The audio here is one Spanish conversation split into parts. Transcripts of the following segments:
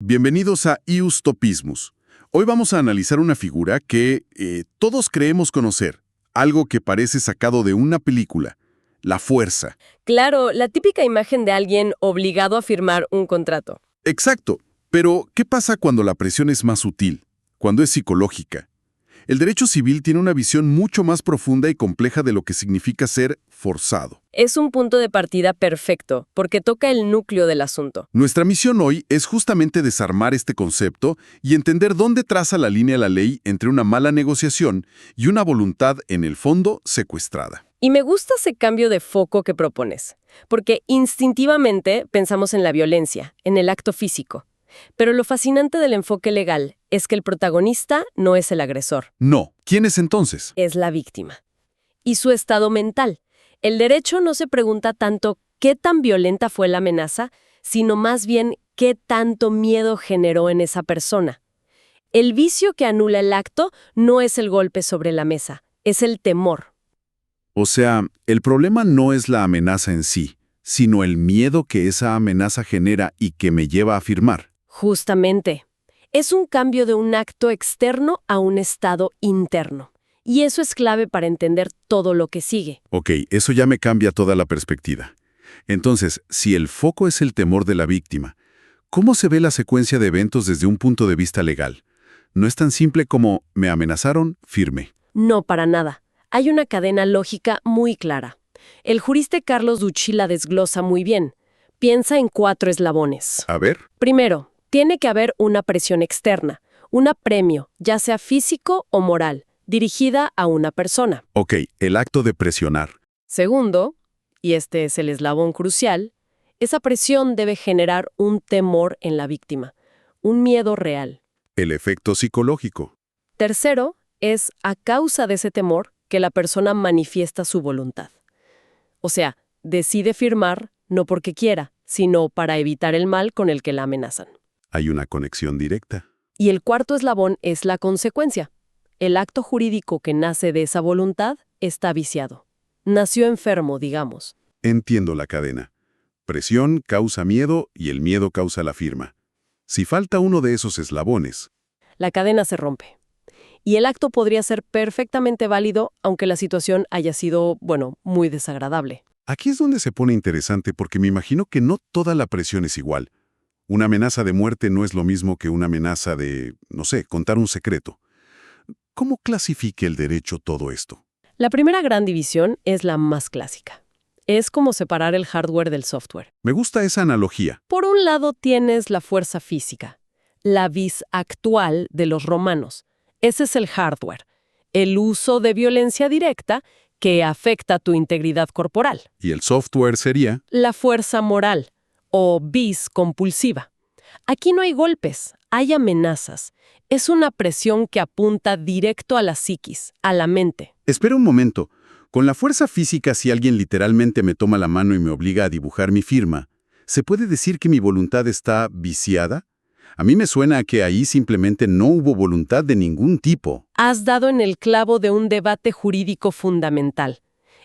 Bienvenidos a Ius Topismus. Hoy vamos a analizar una figura que todos creemos conocer, algo que parece sacado de una película, la fuerza. Claro, la típica imagen de alguien obligado a firmar un contrato. Exacto, pero ¿qué pasa cuando la presión es más sutil, cuando es psicológica? El derecho civil tiene una visión mucho más profunda y compleja de lo que significa ser forzado. Es un punto de partida perfecto, porque toca el núcleo del asunto. Nuestra misión hoy es justamente desarmar este concepto y entender dónde traza la línea la ley entre una mala negociación y una voluntad, en el fondo, secuestrada. Y me gusta ese cambio de foco que propones, porque instintivamente pensamos en la violencia, en el acto físico. Pero lo fascinante del enfoque legal es que el protagonista no es el agresor. No. ¿Quién es entonces? Es la víctima. Y su estado mental. El derecho no se pregunta tanto qué tan violenta fue la amenaza, sino más bien qué tanto miedo generó en esa persona. El vicio que anula el acto no es el golpe sobre la mesa, es el temor. O sea, el problema no es la amenaza en sí, sino el miedo que esa amenaza genera y que me lleva a firmar. Justamente. Es un cambio de un acto externo a un estado interno. Y eso es clave para entender todo lo que sigue. Ok, eso ya me cambia toda la perspectiva. Entonces, si el foco es el temor de la víctima, ¿cómo se ve la secuencia de eventos desde un punto de vista legal? No es tan simple como me amenazaron, firme. No, para nada. Hay una cadena lógica muy clara. El jurista Carlos Ducci la desglosa muy bien. Piensa en 4 eslabones. A ver. Primero, tiene que haber una presión externa, un apremio, ya sea físico o moral, dirigida a una persona. Ok, el acto de presionar. Segundo, y este es el eslabón crucial, esa presión debe generar un temor en la víctima, un miedo real. El efecto psicológico. Tercero, es a causa de ese temor que la persona manifiesta su voluntad. O sea, decide firmar no porque quiera, sino para evitar el mal con el que la amenazan. Hay una conexión directa. Y el cuarto eslabón es la consecuencia. El acto jurídico que nace de esa voluntad está viciado. Nació enfermo, digamos. Entiendo la cadena. Presión causa miedo y el miedo causa la firma. Si falta uno de esos eslabones, La cadena se rompe. Y el acto podría ser perfectamente válido, aunque la situación haya sido, muy desagradable. aquí es donde se pone interesante porque me imagino que no toda la presión es igual. Una amenaza de muerte no es lo mismo que una amenaza de, no sé, contar un secreto. ¿Cómo clasifica el derecho todo esto? La primera gran división es la más clásica. Es como separar el hardware del software. Me gusta esa analogía. Por un lado tienes la fuerza física, la vis actual de los romanos. Ese es el hardware, el uso de violencia directa que afecta tu integridad corporal. Y el software sería, La fuerza moral, o vis compulsiva. Aquí no hay golpes, hay amenazas. Es una presión que apunta directo a la psiquis, a la mente. espera un momento, con la fuerza física si alguien literalmente me toma la mano y me obliga a dibujar mi firma, ¿se puede decir que mi voluntad está viciada? A mí me suena a que ahí simplemente no hubo voluntad de ningún tipo. Has dado en el clavo de un debate jurídico fundamental.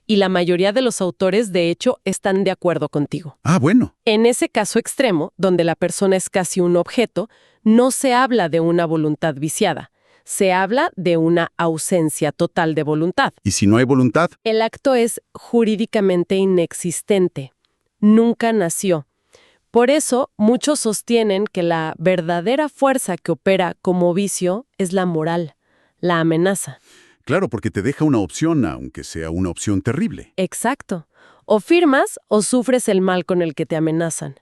Y la mayoría de los autores, de hecho, están de acuerdo contigo. Ah, bueno. En ese caso extremo, donde la persona es casi un objeto, no se habla de una voluntad viciada. Se habla de una ausencia total de voluntad. ¿Y si no hay voluntad? El acto es jurídicamente inexistente. Nunca nació. Por eso, muchos sostienen que la verdadera fuerza que opera como vicio es la moral, la amenaza. Claro, porque te deja una opción, aunque sea una opción terrible. Exacto. O firmas o sufres el mal con el que te amenazan.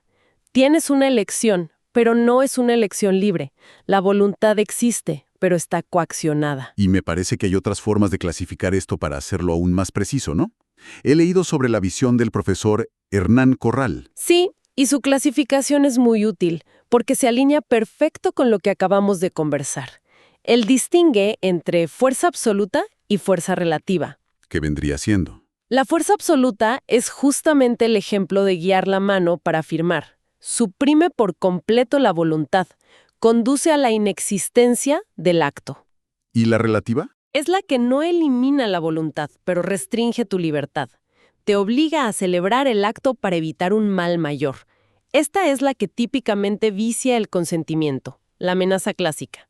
Tienes una elección, pero no es una elección libre. La voluntad existe, pero está coaccionada. Y me parece que hay otras formas de clasificar esto para hacerlo aún más preciso, ¿no? He leído sobre la visión del profesor Hernán Corral. Sí, y su clasificación es muy útil, porque se alinea perfecto con lo que acabamos de conversar. Él distingue entre fuerza absoluta y fuerza relativa. ¿Qué vendría siendo? La fuerza absoluta es justamente el ejemplo de guiar la mano para firmar. Suprime por completo la voluntad, conduce a la inexistencia del acto. ¿Y la relativa? Es la que no elimina la voluntad, pero restringe tu libertad. Te obliga a celebrar el acto para evitar un mal mayor. Esta es la que típicamente vicia el consentimiento, la amenaza clásica.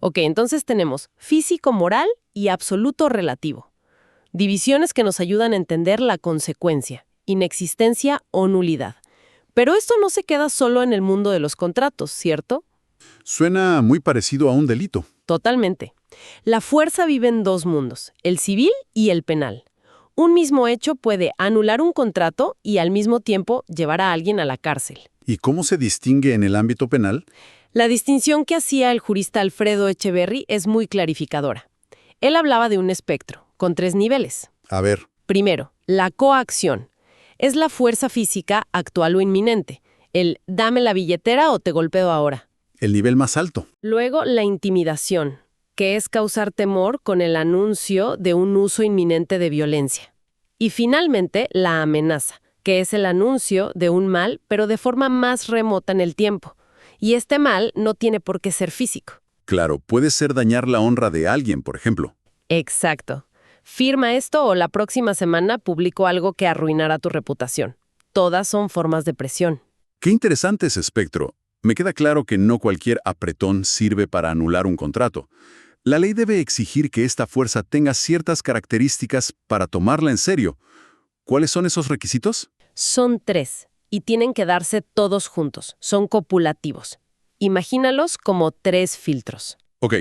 Ok, entonces tenemos físico, moral y absoluto relativo. Divisiones que nos ayudan a entender la consecuencia, inexistencia o nulidad. Pero esto no se queda solo en el mundo de los contratos, ¿cierto? Suena muy parecido a un delito. Totalmente. La fuerza vive en dos mundos, el civil y el penal. Un mismo hecho puede anular un contrato y al mismo tiempo llevar a alguien a la cárcel. ¿Y cómo se distingue en el ámbito penal? La distinción que hacía el jurista Alfredo Echeverry es muy clarificadora. Él hablaba de un espectro, con 3 niveles. A ver, Primero, la coacción. Es la fuerza física actual o inminente. El dame la billetera o te golpeo ahora. el nivel más alto. Luego, la intimidación, que es causar temor con el anuncio de un uso inminente de violencia. Y finalmente, la amenaza, que es el anuncio de un mal, pero de forma más remota en el tiempo. Y este mal no tiene por qué ser físico. Claro, puede ser dañar la honra de alguien, por ejemplo. Exacto. Firma esto o la próxima semana publico algo que arruinará tu reputación. Todas son formas de presión. Qué interesante ese espectro. Me queda claro que no cualquier apretón sirve para anular un contrato. La ley debe exigir que esta fuerza tenga ciertas características para tomarla en serio. ¿Cuáles son esos requisitos? Son 3 y tienen que darse todos juntos. Son copulativos. Imagínalos como 3 filtros. Ok,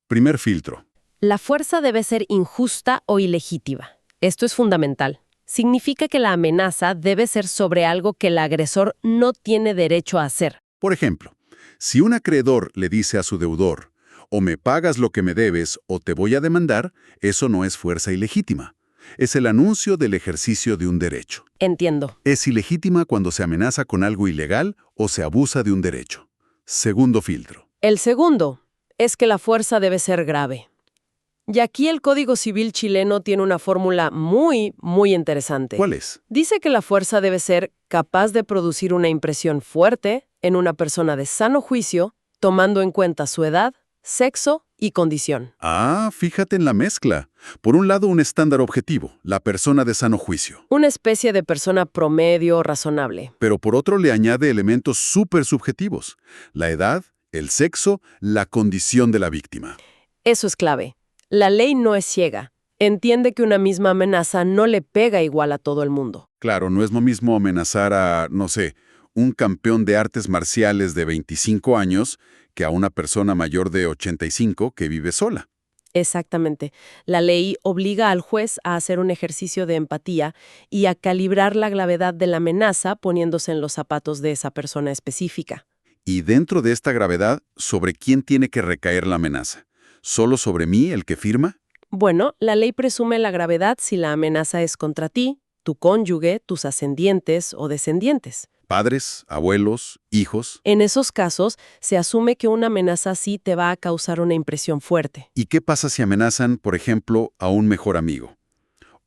primer filtro. La fuerza debe ser injusta o ilegítima. Esto es fundamental. Significa que la amenaza debe ser sobre algo que el agresor no tiene derecho a hacer. Por ejemplo, si un acreedor le dice a su deudor, o me pagas lo que me debes o te voy a demandar, eso no es fuerza ilegítima. Es el anuncio del ejercicio de un derecho. Entiendo. Es ilegítima cuando se amenaza con algo ilegal o se abusa de un derecho. Segundo filtro. El segundo es que la fuerza debe ser grave. Y aquí el Código Civil chileno tiene una fórmula muy, muy interesante. ¿Cuál es? Dice que la fuerza debe ser capaz de producir una impresión fuerte en una persona de sano juicio, tomando en cuenta su edad, sexo y condición. Ah, fíjate en la mezcla. Por un lado, un estándar objetivo, la persona de sano juicio. Una especie de persona promedio razonable. Pero por otro le añade elementos súper subjetivos. La edad, el sexo, la condición de la víctima. Eso es clave. La ley no es ciega. Entiende que una misma amenaza no le pega igual a todo el mundo. Claro, no es lo mismo amenazar a, no sé, un campeón de artes marciales de 25 años que a una persona mayor de 85 que vive sola. Exactamente. La ley obliga al juez a hacer un ejercicio de empatía y a calibrar la gravedad de la amenaza poniéndose en los zapatos de esa persona específica. Y dentro de esta gravedad, ¿sobre quién tiene que recaer la amenaza? ¿Solo sobre mí, el que firma? Bueno, la ley presume la gravedad si la amenaza es contra ti, tu cónyuge, tus ascendientes o descendientes. Padres, abuelos, hijos. En esos casos, se asume que una amenaza así te va a causar una impresión fuerte. ¿Y qué pasa si amenazan, por ejemplo, a un mejor amigo?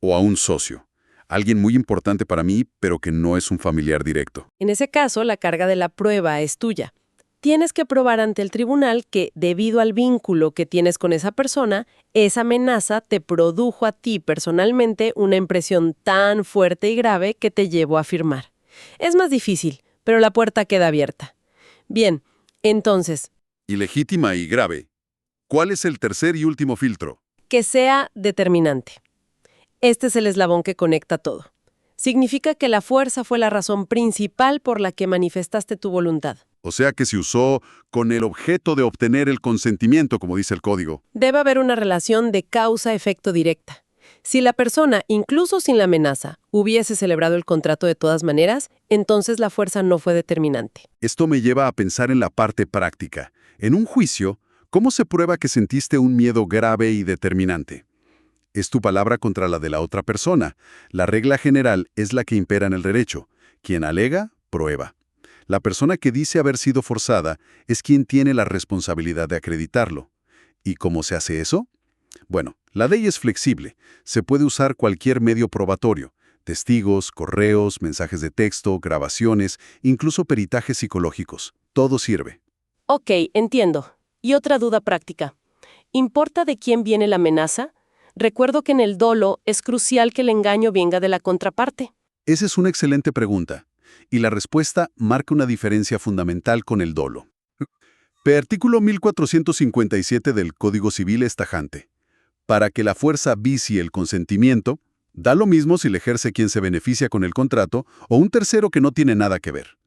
O a un socio. Alguien muy importante para mí, pero que no es un familiar directo. En ese caso, la carga de la prueba es tuya. Tienes que probar ante el tribunal que, debido al vínculo que tienes con esa persona, esa amenaza te produjo a ti personalmente una impresión tan fuerte y grave que te llevó a firmar. Es más difícil, pero la puerta queda abierta. Bien, entonces, Ilegítima y grave. ¿Cuál es el tercer y último filtro? que sea determinante. Este es el eslabón que conecta todo. Significa que la fuerza fue la razón principal por la que manifestaste tu voluntad. O sea que se usó con el objeto de obtener el consentimiento, como dice el código. Debe haber una relación de causa-efecto directa. Si la persona, incluso sin la amenaza, hubiese celebrado el contrato de todas maneras, entonces la fuerza no fue determinante. Esto me lleva a pensar en la parte práctica. En un juicio, ¿cómo se prueba que sentiste un miedo grave y determinante? Es tu palabra contra la de la otra persona. La regla general es la que impera en el derecho. Quien alega, prueba. La persona que dice haber sido forzada es quien tiene la responsabilidad de acreditarlo. ¿Y cómo se hace eso? Bueno, la ley es flexible. Se puede usar cualquier medio probatorio. Testigos, correos, mensajes de texto, grabaciones, incluso peritajes psicológicos. Todo sirve. Ok, entiendo. Y otra duda práctica. ¿Importa de quién viene la amenaza? Recuerdo que en el dolo es crucial que el engaño venga de la contraparte. Esa es una excelente pregunta. Y la respuesta marca una diferencia fundamental con el dolo. Artículo 1457 del Código Civil es tajante. Para que la fuerza vicie el consentimiento, da lo mismo si le ejerce quien se beneficia con el contrato o un tercero que no tiene nada que ver.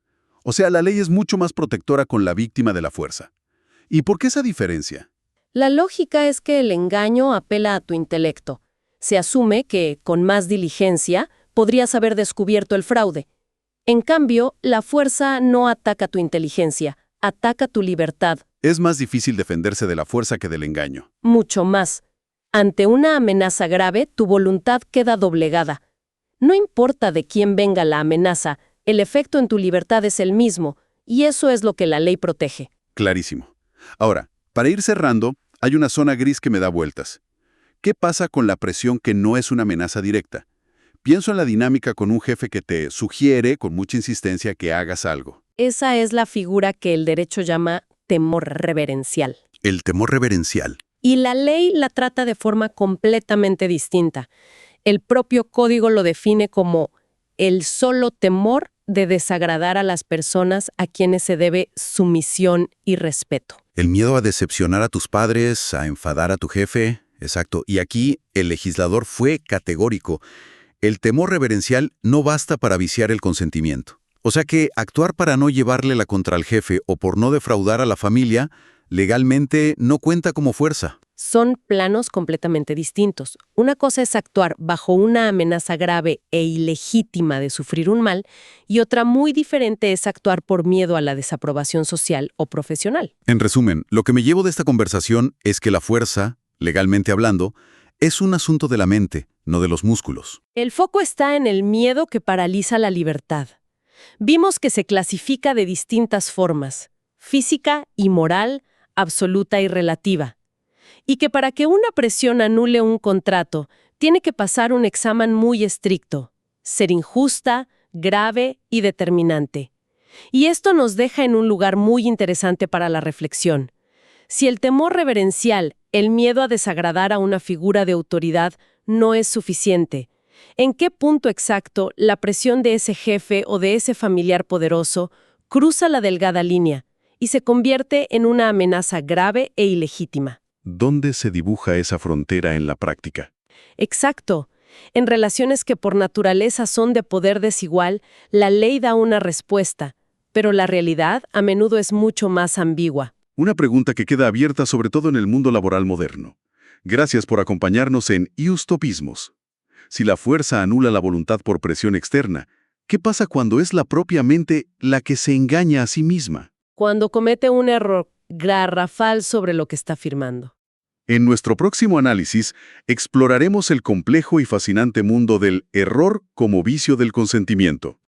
O sea, la ley es mucho más protectora con la víctima de la fuerza. ¿Y por qué esa diferencia? La lógica es que el engaño apela a tu intelecto. Se asume que, con más diligencia, podrías haber descubierto el fraude. En cambio, la fuerza no ataca tu inteligencia, ataca tu libertad. Es más difícil defenderse de la fuerza que del engaño. Mucho más. Ante una amenaza grave, tu voluntad queda doblegada. No importa de quién venga la amenaza, el efecto en tu libertad es el mismo, y eso es lo que la ley protege. Clarísimo. Ahora, para ir cerrando, hay una zona gris que me da vueltas. ¿Qué pasa con la presión que no es una amenaza directa? Pienso en la dinámica con un jefe que te sugiere con mucha insistencia que hagas algo. Esa es la figura que el derecho llama temor reverencial. El temor reverencial. Y la ley la trata de forma completamente distinta. El propio código lo define como el solo temor de desagradar a las personas a quienes se debe sumisión y respeto. El miedo a decepcionar a tus padres, a enfadar a tu jefe. Exacto. Y aquí el legislador fue categórico. El temor reverencial no basta para viciar el consentimiento. O sea que actuar para no llevarle la contra al jefe o por no defraudar a la familia, legalmente no cuenta como fuerza. Son planos completamente distintos. Una cosa es actuar bajo una amenaza grave e ilegítima de sufrir un mal, y otra muy diferente es actuar por miedo a la desaprobación social o profesional. En resumen, lo que me llevo de esta conversación es que la fuerza, legalmente hablando, es un asunto de la mente, no de los músculos. El foco está en el miedo que paraliza la libertad. Vimos que se clasifica de distintas formas: física y moral, absoluta y relativa. Y que para que una presión anule un contrato, tiene que pasar un examen muy estricto: ser injusta, grave y determinante. Y esto nos deja en un lugar muy interesante para la reflexión. Si el temor reverencial, el miedo a desagradar a una figura de autoridad, no es suficiente, ¿en qué punto exacto la presión de ese jefe o de ese familiar poderoso cruza la delgada línea y se convierte en una amenaza grave e ilegítima? ¿Dónde se dibuja esa frontera en la práctica? Exacto. En relaciones que por naturaleza son de poder desigual, la ley da una respuesta, pero la realidad a menudo es mucho más ambigua. Una pregunta que queda abierta sobre todo en el mundo laboral moderno. Gracias por acompañarnos en Iustopismos. Si la fuerza anula la voluntad por presión externa, ¿qué pasa cuando es la propia mente la que se engaña a sí misma? Cuando comete un error garrafal sobre lo que está afirmando. En nuestro próximo análisis, exploraremos el complejo y fascinante mundo del error como vicio del consentimiento.